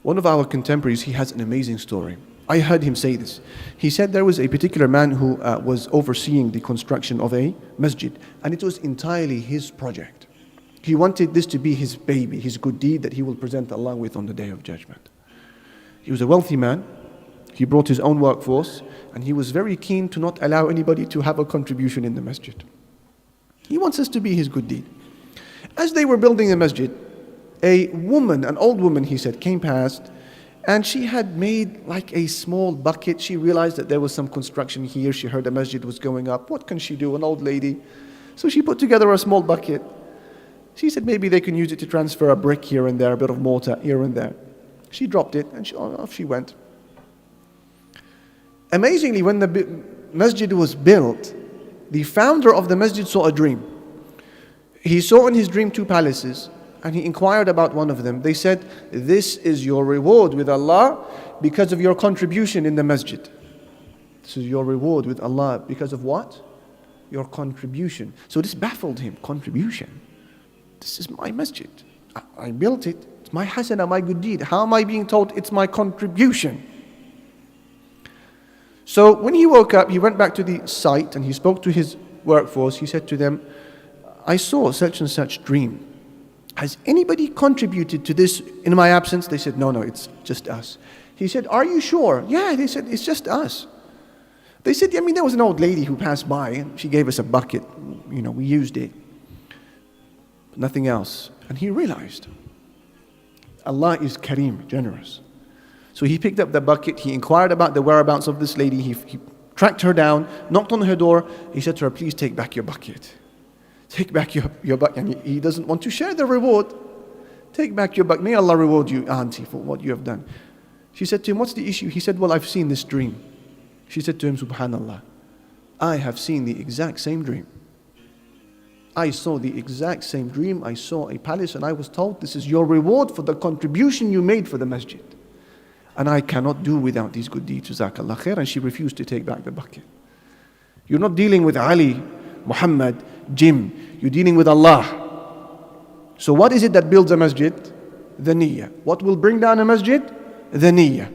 One of our contemporaries, he has an amazing story. I heard him say this. He said there was a particular man who was overseeing the construction of a masjid, and it was entirely his project. He wanted this to be his baby, his good deed that he will present Allah with on the Day of Judgment. He was a wealthy man. He brought his own workforce, and he was very keen to not allow anybody to have a contribution in the masjid. He wants us to be his good deed. As they were building the masjid, a woman, an old woman, he said, came past, and she had made like a small bucket. She realized that there was some construction here. She heard the masjid was going up. What can she do? An old lady. So she put together a small bucket. She said maybe they can use it to transfer a brick here and there, a bit of mortar here and there. She dropped it, and off she went. Amazingly, when the masjid was built, the founder of the masjid saw a dream. He saw in his dream 2 palaces, and he inquired about one of them. They said, "This is your reward with Allah because of your contribution in the masjid." This is your reward with Allah because of what? Your contribution. So this baffled him. Contribution. This is my masjid. I built it. It's my hasana, my good deed. How am I being told it's my contribution? So when he woke up, he went back to the site and he spoke to his workforce. He said to them, "I saw such and such dream. Has anybody contributed to this in my absence?" They said, "No, it's just us." He said, "Are you sure?" "Yeah," they said, "it's just us." They said, there was an old lady who passed by and she gave us a bucket. We used it. But nothing else." And he realized Allah is Kareem, generous. So he picked up the bucket, he inquired about the whereabouts of this lady, he tracked her down, knocked on her door, he said to her, "Please take back your bucket. Take back your bucket." And he doesn't want to share the reward. "Take back your bucket. May Allah reward you, auntie, for what you have done." She said to him, "What's the issue?" He said, "Well, I've seen this dream." She said to him, "Subhanallah, I have seen the exact same dream. I saw the exact same dream. I saw a palace and I was told this is your reward for the contribution you made for the masjid. And I cannot do without these good deeds. Jazakallah khair." And she refused to take back the bucket. You're not dealing with Ali, Muhammad, Jim. You're dealing with Allah. So what is it that builds a masjid? The niyyah. What will bring down a masjid? The niyyah.